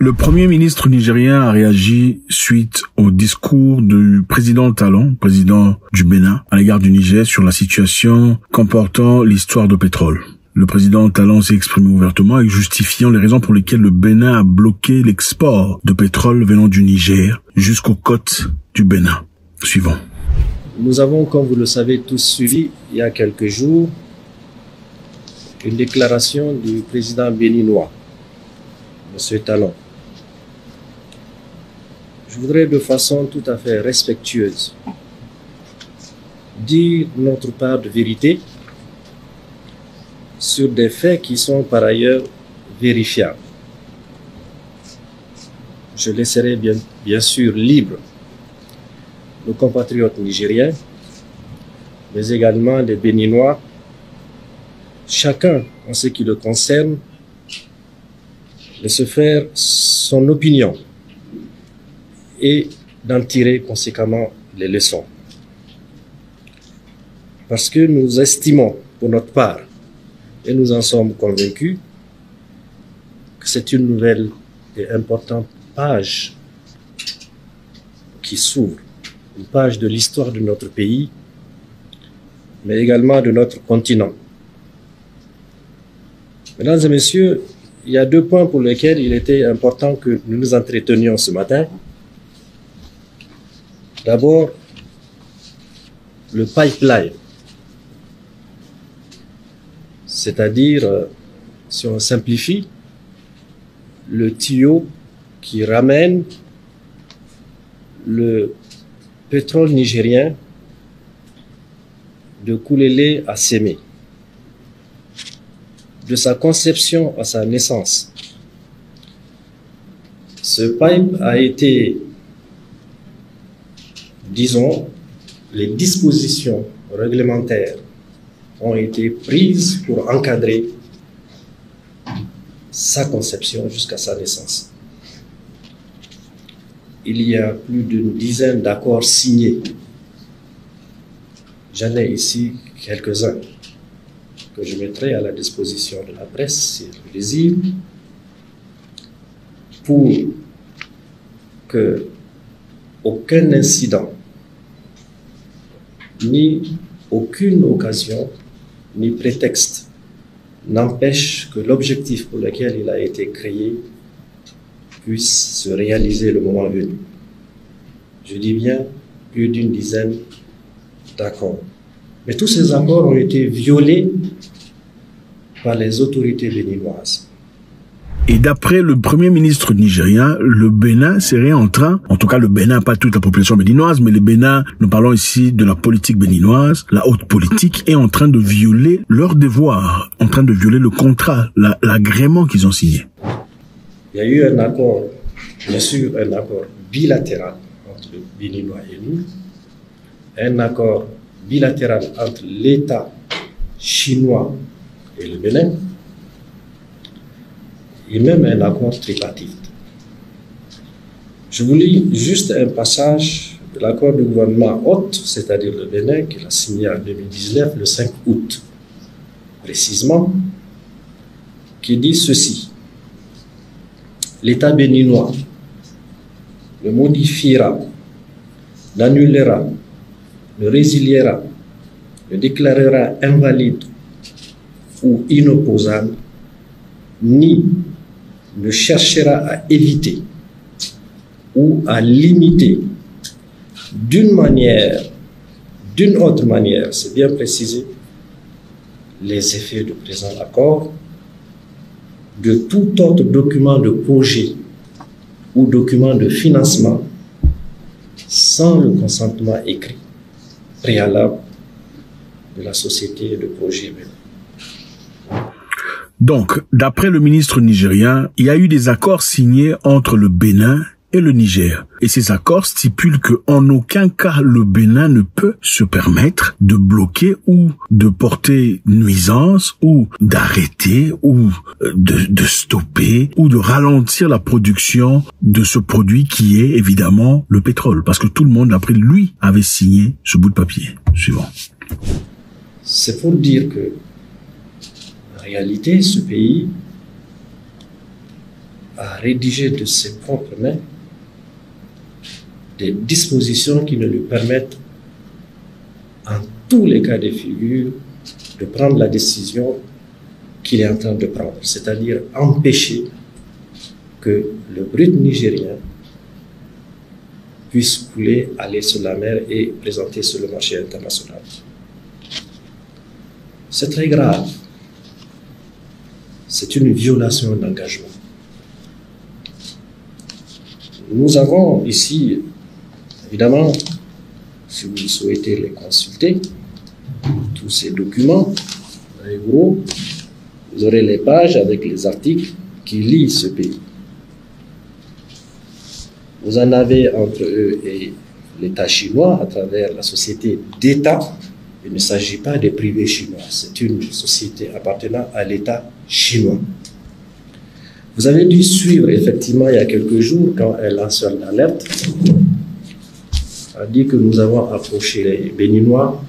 Le premier ministre nigérien a réagi suite au discours du président Talon, président du Bénin, à l'égard du Niger sur la situation comportant l'histoire de pétrole. Le président Talon s'est exprimé ouvertement et justifiant les raisons pour lesquelles le Bénin a bloqué l'export de pétrole venant du Niger jusqu'aux côtes du Bénin. Suivant. Nous avons, comme vous le savez tous, suivi il y a quelques jours une déclaration du président béninois, M. Talon. Je voudrais de façon tout à fait respectueuse dire notre part de vérité sur des faits qui sont par ailleurs vérifiables. Je laisserai bien sûr libre nos compatriotes nigériens, mais également les Béninois, chacun en ce qui le concerne, de se faire son opinion et d'en tirer conséquemment les leçons. Parce que nous estimons, pour notre part, et nous en sommes convaincus, que c'est une nouvelle et importante page qui s'ouvre, une page de l'histoire de notre pays, mais également de notre continent. Mesdames et messieurs, il y a deux points pour lesquels il était important que nous nous entretenions ce matin. D'abord, le pipeline, c'est-à-dire, si on simplifie, le tuyau qui ramène le pétrole nigérien de Koulélé à Sémé, de sa conception à sa naissance. Ce pipe a été, disons, les dispositions réglementaires ont été prises pour encadrer sa conception jusqu'à sa naissance. Il y a plus d'une dizaine d'accords signés. J'en ai ici quelques-uns que je mettrai à la disposition de la presse, si elle le désire, pour que aucun incident, ni aucune occasion, ni prétexte n'empêche que l'objectif pour lequel il a été créé puisse se réaliser le moment venu. Je dis bien plus d'une dizaine d'accords. Mais tous ces accords ont été violés par les autorités béninoises. Et d'après le premier ministre nigérien, le Bénin serait en train, en tout cas le Bénin, pas toute la population béninoise, mais le Bénin, nous parlons ici de la politique béninoise, la haute politique, est en train de violer leurs devoirs, en train de violer le contrat, l'agrément qu'ils ont signé. Il y a eu un accord, bien sûr, un accord bilatéral entre le Béninois et nous, un accord bilatéral entre l'État chinois et le Bénin, et même un accord tripartite. Je vous lis juste un passage de l'accord du gouvernement hôte, c'est-à-dire le Bénin, qu'il a signé en 2019, le 5 août, précisément, qui dit ceci. L'État béninois le modifiera, l'annulera, le résiliera, le déclarera invalide ou inopposable, ni ne cherchera à éviter ou à limiter d'une manière, d'une autre manière, c'est bien précisé, les effets du présent accord, de tout autre document de projet ou document de financement sans le consentement écrit préalable de la société de projet. Donc, d'après le ministre nigérien, il y a eu des accords signés entre le Bénin et le Niger. Et ces accords stipulent qu'en aucun cas le Bénin ne peut se permettre de bloquer ou de porter nuisance ou d'arrêter ou de stopper ou de ralentir la production de ce produit qui est évidemment le pétrole. Parce que tout le monde, après lui, avait signé ce bout de papier. Suivant. C'est pour dire que, en réalité, ce pays à rédiger de ses propres mains des dispositions qui ne lui permettent, en tous les cas de figure, de prendre la décision qu'il est en train de prendre, c'est-à-dire empêcher que le brut nigérien puisse couler, aller sur la mer et présenter sur le marché international. C'est très grave. C'est une violation d'engagement. Nous avons ici, évidemment, si vous souhaitez les consulter, tous ces documents, en gros, vous aurez les pages avec les articles qui lient ce pays. Vous en avez entre eux et l'État chinois à travers la société d'État. Il ne s'agit pas des privés chinois, c'est une société appartenant à l'État chinois. Vous avez dû suivre effectivement il y a quelques jours quand un lanceur d'alerte a dit que nous avons approché les Béninois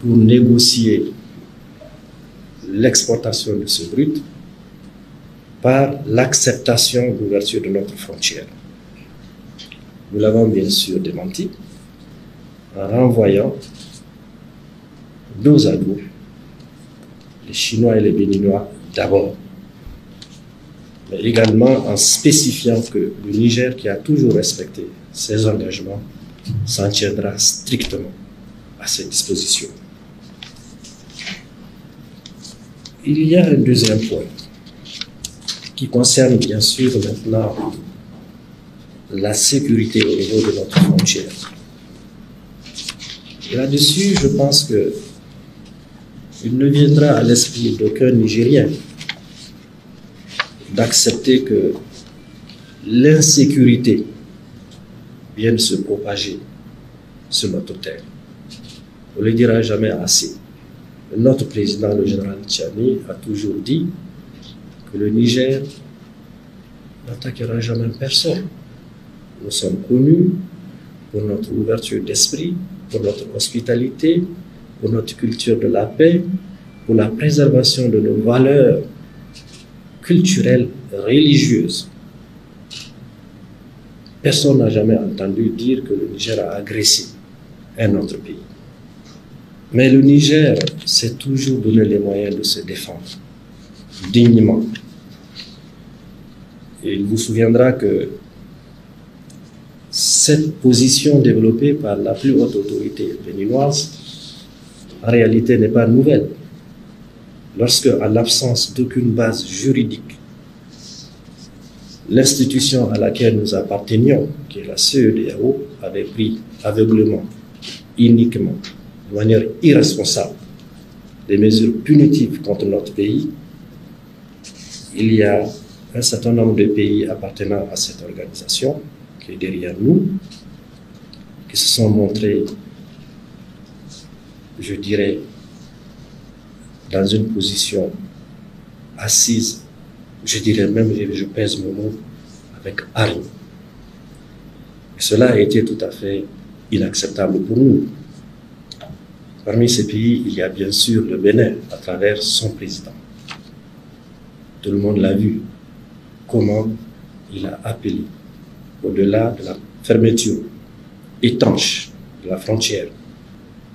pour négocier l'exportation de ce brut par l'acceptation d'ouverture de notre frontière. Nous l'avons bien sûr démenti en renvoyant dos à dos les Chinois et les Béninois d'abord, mais également en spécifiant que le Niger, qui a toujours respecté ses engagements, s'en tiendra strictement à ces dispositions. Il y a un deuxième point qui concerne bien sûr maintenant la sécurité au niveau de notre frontière. Là-dessus, je pense que il ne viendra à l'esprit d'aucun Nigérien d'accepter que l'insécurité vienne se propager sur notre terre. On ne le dira jamais assez. Notre président, le général Tchani, a toujours dit que le Niger n'attaquera jamais personne. Nous sommes connus pour notre ouverture d'esprit, pour notre hospitalité, pour notre culture de la paix, pour la préservation de nos valeurs culturelles, religieuses. Personne n'a jamais entendu dire que le Niger a agressé un autre pays. Mais le Niger s'est toujours donné les moyens de se défendre dignement. Et il vous souviendra que cette position développée par la plus haute autorité béninoise, en réalité, n'est pas nouvelle. Lorsque, en l'absence d'aucune base juridique, l'institution à laquelle nous appartenions, qui est la CEDEAO, avait pris aveuglément, uniquement, de manière irresponsable, des mesures punitives contre notre pays, il y a un certain nombre de pays appartenant à cette organisation, qui est derrière nous, qui se sont montrés, je dirais, dans une position assise, je dirais même, je pèse mon mot, avec hargne. Cela a été tout à fait inacceptable pour nous. Parmi ces pays, il y a bien sûr le Bénin, à travers son président. Tout le monde l'a vu, comment il a appelé, au-delà de la fermeture étanche de la frontière,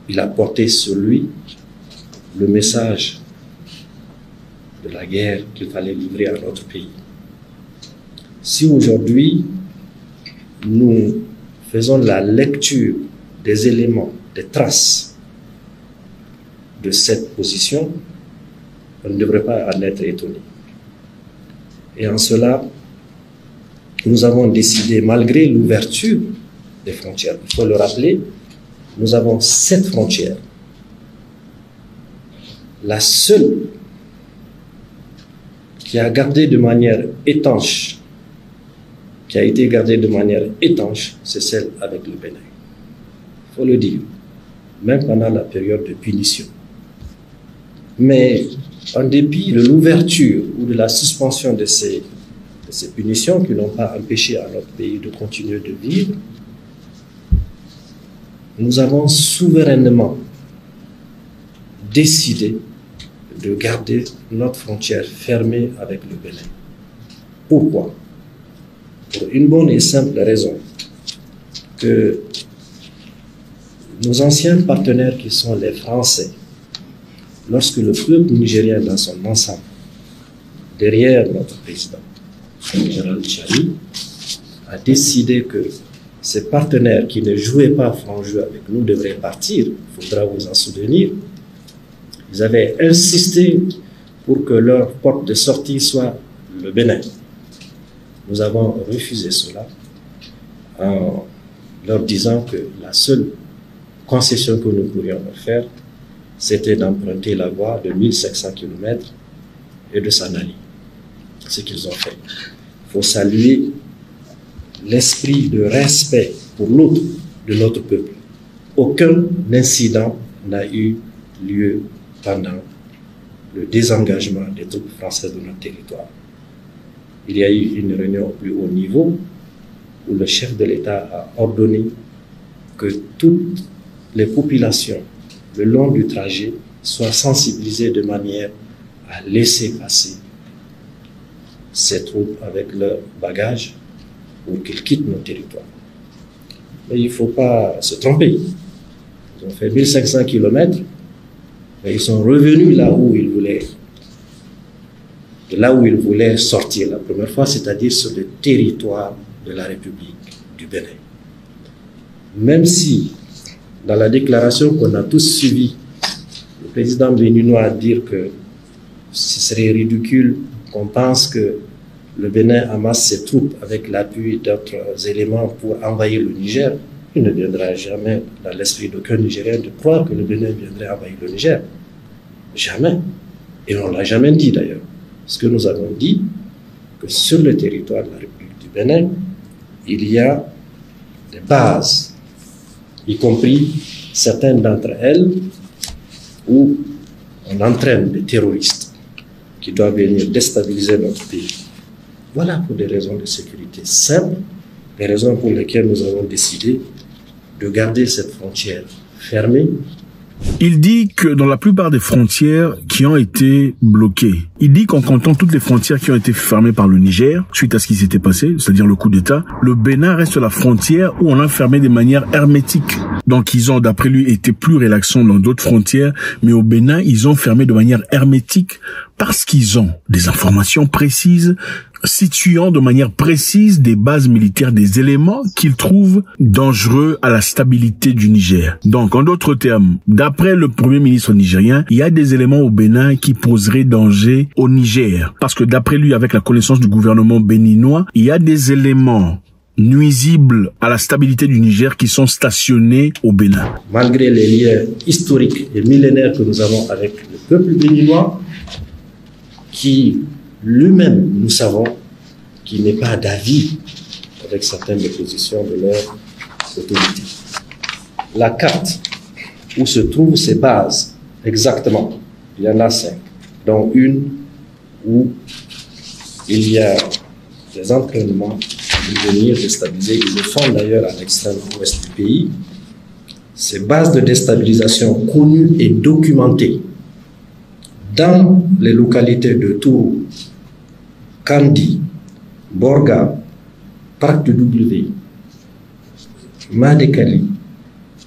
il a porté sur lui le message de la guerre qu'il fallait livrer à notre pays. Si aujourd'hui, nous faisons la lecture des éléments, des traces de cette position, on ne devrait pas en être étonné. Et en cela, nous avons décidé, malgré l'ouverture des frontières, il faut le rappeler, nous avons 7 frontières. La seule qui a gardé de manière étanche, qui a été gardée de manière étanche, c'est celle avec le Bénin. Il faut le dire, même pendant la période de punition. Mais en dépit de l'ouverture ou de la suspension de ces punitions qui n'ont pas empêché à notre pays de continuer de vivre, nous avons souverainement décidé de garder notre frontière fermée avec le Bénin. Pourquoi? pour une bonne et simple raison, que nos anciens partenaires qui sont les Français, lorsque le peuple nigérien dans son ensemble, derrière notre président, le général Tchani, a décidé que ces partenaires qui ne jouaient pas franc jeu avec nous devraient partir, il faudra vous en souvenir. Ils avaient insisté pour que leur porte de sortie soit le Bénin. Nous avons refusé cela en leur disant que la seule concession que nous pourrions leur faire, c'était d'emprunter la voie de 1500 km et de s'en aller. Ce qu'ils ont fait. Il faut saluer l'esprit de respect pour l'autre de notre peuple. Aucun incident n'a eu lieu pendant le désengagement des troupes françaises de notre territoire. Il y a eu une réunion au plus haut niveau où le chef de l'État a ordonné que toutes les populations le long du trajet soient sensibilisées de manière à laisser passer ces troupes avec leurs bagages pour qu'ils quittent nos territoires. Mais il ne faut pas se tromper. Ils ont fait 1500 km, mais ils sont revenus là où ils voulaient sortir la première fois, c'est-à-dire sur le territoire de la République du Bénin. Même si, dans la déclaration qu'on a tous suivie, le président béninois a dit que ce serait ridicule qu'on pense que le Bénin amasse ses troupes avec l'appui d'autres éléments pour envahir le Niger. Il ne viendra jamais dans l'esprit d'aucun Nigérien de croire que le Bénin viendrait envahir le Niger. Jamais. Et on ne l'a jamais dit d'ailleurs. Parce que nous avons dit que sur le territoire de la République du Bénin, il y a des bases, y compris certaines d'entre elles, où on entraîne des terroristes qui doivent venir déstabiliser notre pays. Voilà pour des raisons de sécurité simples, les raisons pour lesquelles nous avons décidé de garder cette frontière fermée. Il dit que dans la plupart des frontières qui ont été bloquées, il dit qu'en comptant toutes les frontières qui ont été fermées par le Niger, suite à ce qui s'était passé, c'est-à-dire le coup d'État, le Bénin reste la frontière où on a fermé de manière hermétique. Donc ils ont, d'après lui, été plus relaxants dans d'autres frontières, mais au Bénin, ils ont fermé de manière hermétique parce qu'ils ont des informations précises, situant de manière précise des bases militaires, des éléments qu'ils trouvent dangereux à la stabilité du Niger. Donc, en d'autres termes, d'après le premier ministre nigérien, il y a des éléments au Bénin qui poseraient danger au Niger. Parce que d'après lui, avec la connaissance du gouvernement béninois, il y a des éléments nuisibles à la stabilité du Niger qui sont stationnés au Bénin. Malgré les liens historiques et millénaires que nous avons avec le peuple béninois, qui lui-même, nous savons qu'il n'est pas d'avis avec certaines des positions de leur autorité. La carte où se trouvent ces bases, exactement, il y en a 5, dont une où il y a des entraînements pour venir déstabiliser. Ils le font d'ailleurs à l'extrême ouest du pays. Ces bases de déstabilisation connues et documentées dans les localités de Tourou, Kandi, Borga, Parc de W, Madekali,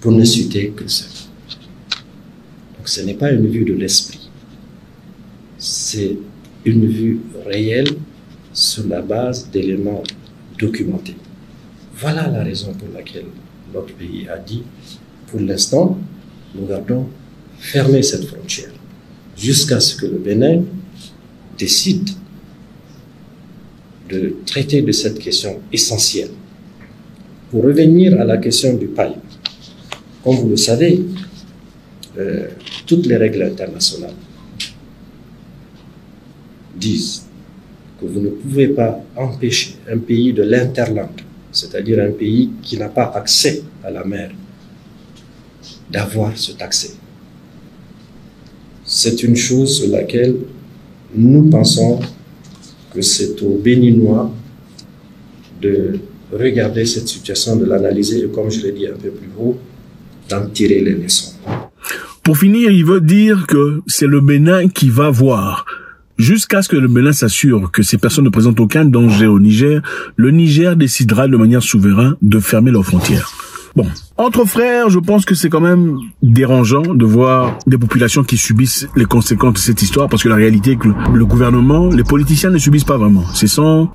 pour ne citer que ça. Donc ce n'est pas une vue de l'esprit, c'est une vue réelle sur la base d'éléments documentés. Voilà la raison pour laquelle notre pays a dit, pour l'instant, nous gardons fermé cette frontière, jusqu'à ce que le Bénin décide de traiter de cette question essentielle. Pour revenir à la question du pipe, comme vous le savez, toutes les règles internationales disent que vous ne pouvez pas empêcher un pays de l'interland, c'est-à-dire un pays qui n'a pas accès à la mer, d'avoir cet accès. C'est une chose sur laquelle nous pensons que c'est aux Béninois de regarder cette situation, de l'analyser et, comme je l'ai dit un peu plus haut, d'en tirer les leçons. Pour finir, il veut dire que c'est le Bénin qui va voir Jusqu'à ce que le Bénin s'assure que ces personnes ne présentent aucun danger au Niger, le Niger décidera de manière souveraine de fermer leurs frontières. Bon, entre frères, je pense que c'est quand même dérangeant de voir des populations qui subissent les conséquences de cette histoire, parce que la réalité est que le gouvernement, les politiciens ne subissent pas vraiment. Ce sont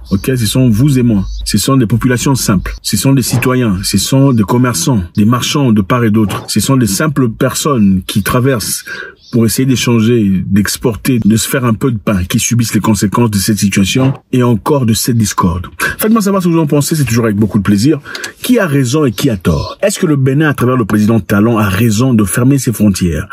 vous et moi. Ce sont des populations simples. Ce sont des citoyens. Ce sont des commerçants, des marchands de part et d'autre. Ce sont des simples personnes qui traversent pour essayer d'échanger, d'exporter, de se faire un peu de pain, qui subissent les conséquences de cette situation et encore de cette discorde. Faites-moi savoir ce que vous en pensez, c'est toujours avec beaucoup de plaisir. Qui a raison et qui a tort? Est-ce que le Bénin, à travers le président Talon, a raison de fermer ses frontières,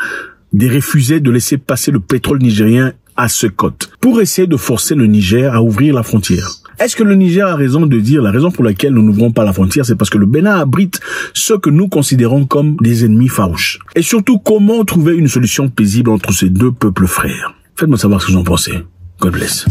de refuser de laisser passer le pétrole nigérien à ce côte, pour essayer de forcer le Niger à ouvrir la frontière? Est-ce que le Niger a raison de dire la raison pour laquelle nous n'ouvrons pas la frontière, c'est parce que le Bénin abrite ceux que nous considérons comme des ennemis farouches? Et surtout, comment trouver une solution paisible entre ces deux peuples frères? Faites-moi savoir ce que vous en pensez. God bless.